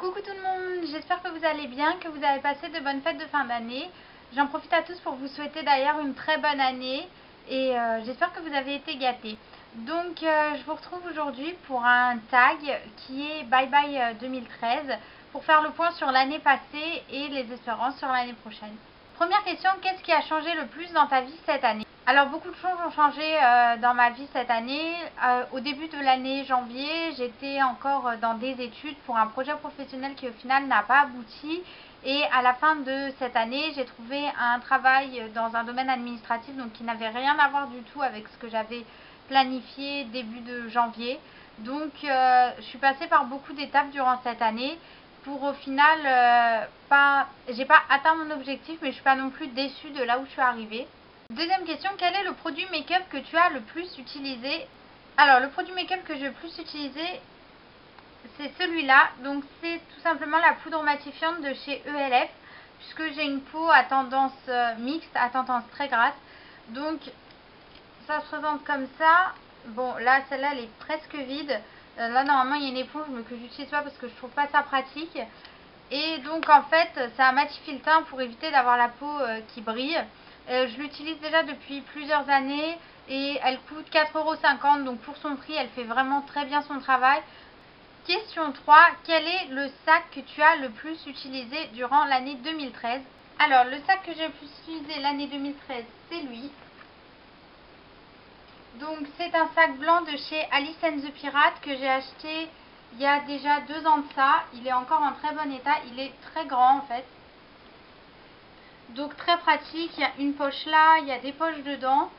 Coucou tout le monde, j'espère que vous allez bien, que vous avez passé de bonnes fêtes de fin d'année. J'en profite à tous pour vous souhaiter d'ailleurs une très bonne année et j'espère que vous avez été gâtés. Donc je vous retrouve aujourd'hui pour un tag qui est Bye Bye 2013 pour faire le point sur l'année passée et les espérances sur l'année prochaine. Première question, qu'est-ce qui a changé le plus dans ta vie cette année? Alors beaucoup de choses ont changé dans ma vie cette année. Au début de l'année janvier, j'étais encore dans des études pour un projet professionnel qui au final n'a pas abouti. Et à la fin de cette année, j'ai trouvé un travail dans un domaine administratif donc qui n'avait rien à voir du tout avec ce que j'avais planifié début de janvier. Donc je suis passée par beaucoup d'étapes durant cette année pour au final j'ai pas atteint mon objectif, mais je suis pas non plus déçue de là où je suis arrivée. Deuxième question, quel est le produit make-up que tu as le plus utilisé? Alors le produit make-up que j'ai le plus utilisé, c'est celui-là. Donc c'est tout simplement la poudre matifiante de chez ELF, puisque j'ai une peau à tendance mixte, à tendance très grasse. Donc ça se présente comme ça. Bon là celle-là elle est presque vide. Là normalement il y a une éponge mais que j'utilise pas parce que je trouve pas ça pratique. Et donc en fait ça matifie le teint pour éviter d'avoir la peau qui brille. Je l'utilise déjà depuis plusieurs années et elle coûte 4,50 €, donc pour son prix elle fait vraiment très bien son travail. Question 3, quel est le sac que tu as le plus utilisé durant l'année 2013? Alors le sac que j'ai le plus utilisé l'année 2013 c'est lui. Donc c'est un sac blanc de chez Alice and the Pirate que j'ai acheté il y a déjà 2 ans de ça. Il est encore en très bon état, il est très grand en fait. Donc très pratique, il y a une poche là, il y a des poches dedans.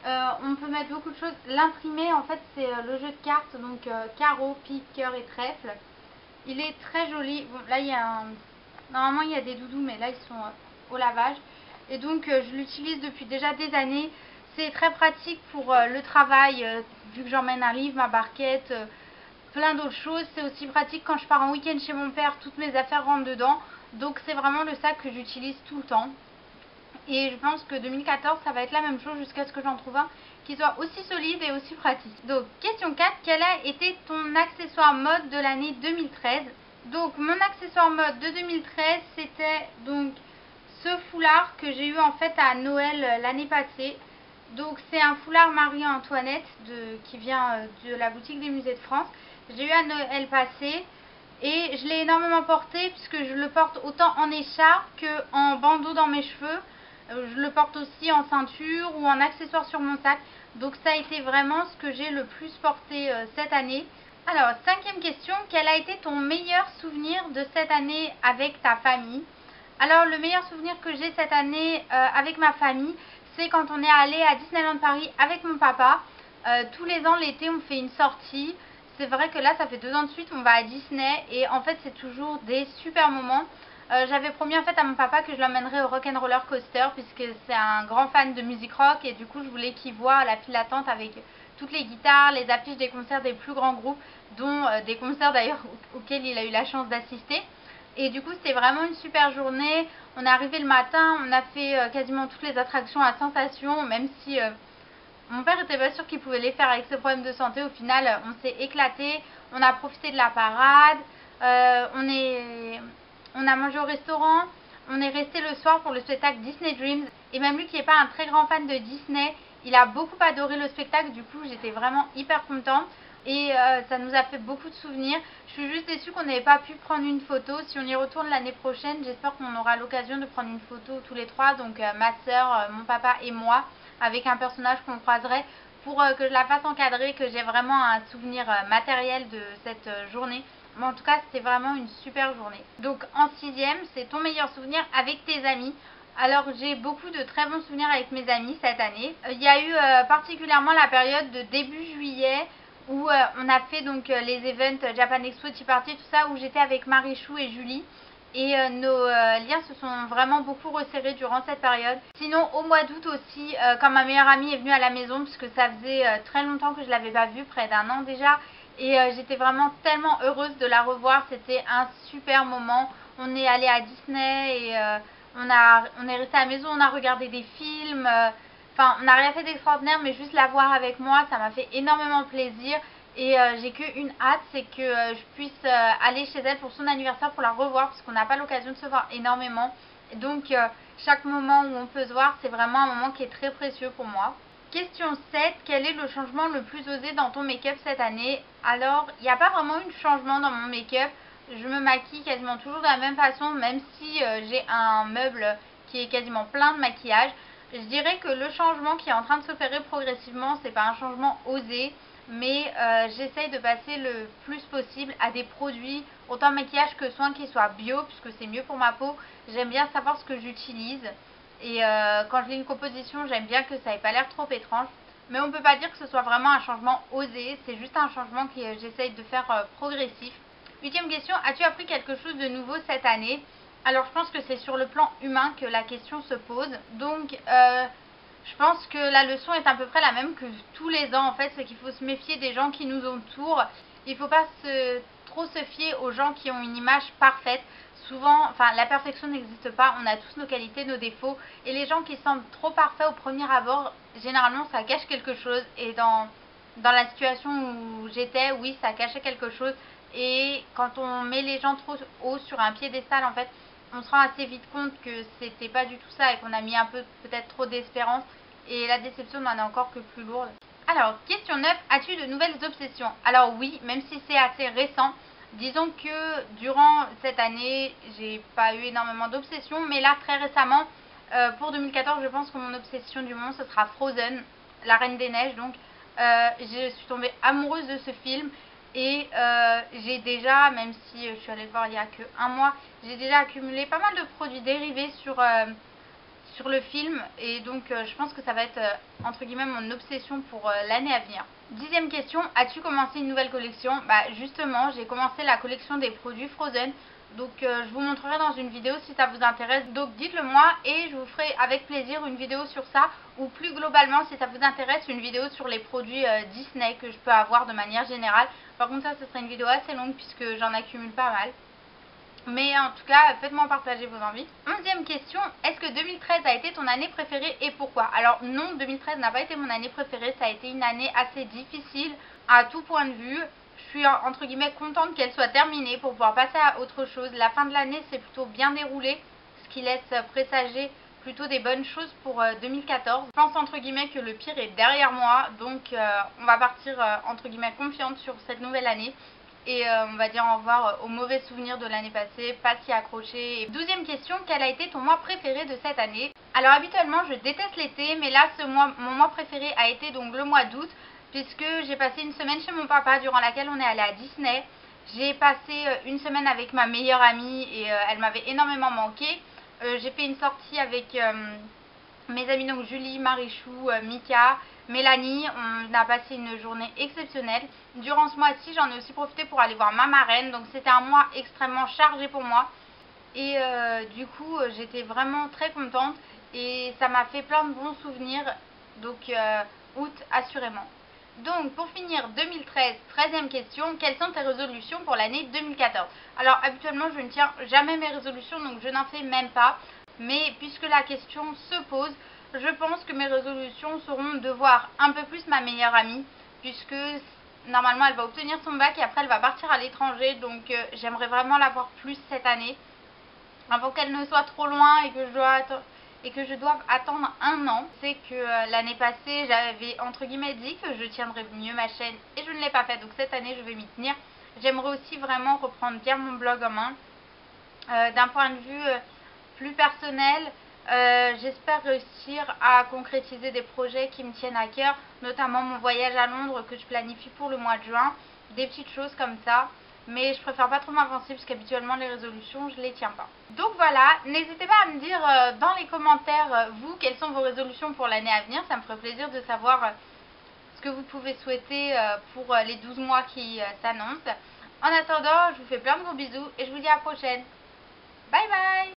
On peut mettre beaucoup de choses. L'imprimé en fait c'est le jeu de cartes, donc carreau, pique, cœur et trèfle. Il est très joli. Bon, là il y a normalement il y a des doudous mais là ils sont au lavage. Et donc je l'utilise depuis déjà des années. C'est très pratique pour le travail, vu que j'emmène un livre, ma barquette, plein d'autres choses. C'est aussi pratique quand je pars en week-end chez mon père, toutes mes affaires rentrent dedans. Donc c'est vraiment le sac que j'utilise tout le temps. Et je pense que 2014 ça va être la même chose jusqu'à ce que j'en trouve un qui soit aussi solide et aussi pratique. Donc question 4, quel a été ton accessoire mode de l'année 2013? Donc mon accessoire mode de 2013 c'était donc ce foulard que j'ai eu en fait à Noël l'année passée. Donc c'est un foulard Marie-Antoinette qui vient de la boutique des musées de France. J'ai eu à Noël passé et je l'ai énormément porté puisque je le porte autant en écharpe qu'en bandeau dans mes cheveux. Je le porte aussi en ceinture ou en accessoire sur mon sac. Donc ça a été vraiment ce que j'ai le plus porté cette année. Alors, cinquième question, quel a été ton meilleur souvenir de cette année avec ta famille? Alors, le meilleur souvenir que j'ai cette année avec ma famille, c'est quand on est allé à Disneyland Paris avec mon papa. Tous les ans, l'été, on fait une sortie. C'est vrai que là, ça fait 2 ans de suite, on va à Disney et en fait, c'est toujours des super moments. J'avais promis en fait à mon papa que je l'emmènerais au Rock'n'Roller Coaster puisque c'est un grand fan de musique rock et du coup, je voulais qu'il voit la file d'attente avec toutes les guitares, les affiches des concerts des plus grands groupes, dont des concerts d'ailleurs auxquels il a eu la chance d'assister. Et du coup c'était vraiment une super journée. On est arrivé le matin, on a fait quasiment toutes les attractions à sensation, même si mon père était pas sûr qu'il pouvait les faire avec ses problèmes de santé. Au final on s'est éclaté, on a profité de la parade, on a mangé au restaurant, on est resté le soir pour le spectacle Disney Dreams. Et même lui qui n'est pas un très grand fan de Disney, il a beaucoup adoré le spectacle. Du coup j'étais vraiment hyper contente. Et ça nous a fait beaucoup de souvenirs. Je suis juste déçue qu'on n'ait pas pu prendre une photo. Si on y retourne l'année prochaine, j'espère qu'on aura l'occasion de prendre une photo tous les trois. Donc ma soeur, mon papa et moi, avec un personnage qu'on croiserait pour que je la fasse encadrer, que j'ai vraiment un souvenir matériel de cette journée. Mais en tout cas, c'était vraiment une super journée. Donc en sixième, c'est ton meilleur souvenir avec tes amis. Alors j'ai beaucoup de très bons souvenirs avec mes amis cette année. Il y a eu particulièrement la période de début juillet où on a fait donc les events Japan Expo, Tea Party, tout ça, où j'étais avec Marichou et Julie. Et nos liens se sont vraiment beaucoup resserrés durant cette période. Sinon au mois d'août aussi, quand ma meilleure amie est venue à la maison, puisque ça faisait très longtemps que je ne l'avais pas vue, près d'1 an déjà. Et j'étais vraiment tellement heureuse de la revoir, c'était un super moment. On est allé à Disney et on est resté à la maison, on a regardé des films. Enfin, on n'a rien fait d'extraordinaire, mais juste la voir avec moi, ça m'a fait énormément plaisir. Et j'ai qu'une hâte, c'est que je puisse aller chez elle pour son anniversaire pour la revoir parce qu'on n'a pas l'occasion de se voir énormément. Donc chaque moment où on peut se voir, c'est vraiment un moment qui est très précieux pour moi. Question 7. Quel est le changement le plus osé dans ton make-up cette année? Alors, il n'y a pas vraiment eu de changement dans mon make-up. Je me maquille quasiment toujours de la même façon, même si j'ai un meuble qui est quasiment plein de maquillage. Je dirais que le changement qui est en train de s'opérer progressivement, c'est pas un changement osé, mais j'essaye de passer le plus possible à des produits, autant maquillage que soins, qui soient bio, puisque c'est mieux pour ma peau. J'aime bien savoir ce que j'utilise. Et quand je lis une composition, j'aime bien que ça n'ait pas l'air trop étrange. Mais on ne peut pas dire que ce soit vraiment un changement osé, c'est juste un changement que j'essaye de faire progressif. 8e question, as-tu appris quelque chose de nouveau cette année? Alors je pense que c'est sur le plan humain que la question se pose. Donc je pense que la leçon est à peu près la même que tous les ans en fait, c'est qu'il faut se méfier des gens qui nous entourent. Il ne faut pas trop se fier aux gens qui ont une image parfaite. Souvent, enfin la perfection n'existe pas, on a tous nos qualités, nos défauts. Et les gens qui semblent trop parfaits au premier abord, généralement ça cache quelque chose. Et dans la situation où j'étais, oui, ça cachait quelque chose. Et quand on met les gens trop haut sur un piédestal, en fait, on se rend assez vite compte que c'était pas du tout ça et qu'on a mis un peu peut-être trop d'espérance. Et la déception n'en est encore que plus lourde. Alors, question 9, as-tu de nouvelles obsessions? Alors oui, même si c'est assez récent. Disons que durant cette année, j'ai pas eu énormément d'obsessions, mais là très récemment, pour 2014, je pense que mon obsession du moment ce sera Frozen, la Reine des Neiges. Donc, je suis tombée amoureuse de ce film et j'ai déjà, même si je suis allée le voir il y a que un mois, j'ai déjà accumulé pas mal de produits dérivés sur le film et donc je pense que ça va être entre guillemets mon obsession pour l'année à venir. 10e question, as-tu commencé une nouvelle collection? Bah justement, j'ai commencé la collection des produits Frozen, donc je vous montrerai dans une vidéo si ça vous intéresse, donc dites-le moi et je vous ferai avec plaisir une vidéo sur ça, ou plus globalement si ça vous intéresse une vidéo sur les produits Disney que je peux avoir de manière générale. Par contre ça, ce serait une vidéo assez longue puisque j'en accumule pas mal. Mais en tout cas, faites-moi partager vos envies. 11e question, est-ce que 2013 a été ton année préférée et pourquoi? Alors non, 2013 n'a pas été mon année préférée, ça a été une année assez difficile à tout point de vue. Je suis entre guillemets contente qu'elle soit terminée pour pouvoir passer à autre chose. La fin de l'année s'est plutôt bien déroulée, ce qui laisse présager plutôt des bonnes choses pour 2014. Je pense entre guillemets que le pire est derrière moi, donc on va partir entre guillemets confiante sur cette nouvelle année. Et on va dire au revoir aux mauvais souvenirs de l'année passée, pas s'y accrocher. 12e question, quel a été ton mois préféré de cette année? Alors habituellement je déteste l'été, mais là mon mois préféré a été donc le mois d'août, puisque j'ai passé une semaine chez mon papa durant laquelle on est allé à Disney. J'ai passé une semaine avec ma meilleure amie et elle m'avait énormément manqué. J'ai fait une sortie avec mes amis, donc Julie, Marichou, Mika, Mélanie. On a passé une journée exceptionnelle. Durant ce mois-ci, j'en ai aussi profité pour aller voir ma marraine. Donc c'était un mois extrêmement chargé pour moi. Et du coup, j'étais vraiment très contente. Et ça m'a fait plein de bons souvenirs. Donc août, assurément. Donc pour finir 2013, 13e question, quelles sont tes résolutions pour l'année 2014? Alors habituellement je ne tiens jamais mes résolutions, donc je n'en fais même pas. Mais puisque la question se pose, je pense que mes résolutions seront de voir un peu plus ma meilleure amie, puisque normalement elle va obtenir son bac et après elle va partir à l'étranger, donc j'aimerais vraiment la voir plus cette année, avant qu'elle ne soit trop loin et que je doive attendre un an. C'est que l'année passée j'avais entre guillemets dit que je tiendrais mieux ma chaîne et je ne l'ai pas fait, donc cette année je vais m'y tenir. J'aimerais aussi vraiment reprendre bien mon blog en main. D'un point de vue plus personnel, j'espère réussir à concrétiser des projets qui me tiennent à cœur, notamment mon voyage à Londres que je planifie pour le mois de juin, des petites choses comme ça. Mais je préfère pas trop m'avancer parce qu'habituellement les résolutions je les tiens pas. Donc voilà, n'hésitez pas à me dire dans les commentaires vous quelles sont vos résolutions pour l'année à venir. Ça me ferait plaisir de savoir ce que vous pouvez souhaiter pour les 12 mois qui s'annoncent. En attendant, je vous fais plein de gros bisous et je vous dis à la prochaine. Bye bye.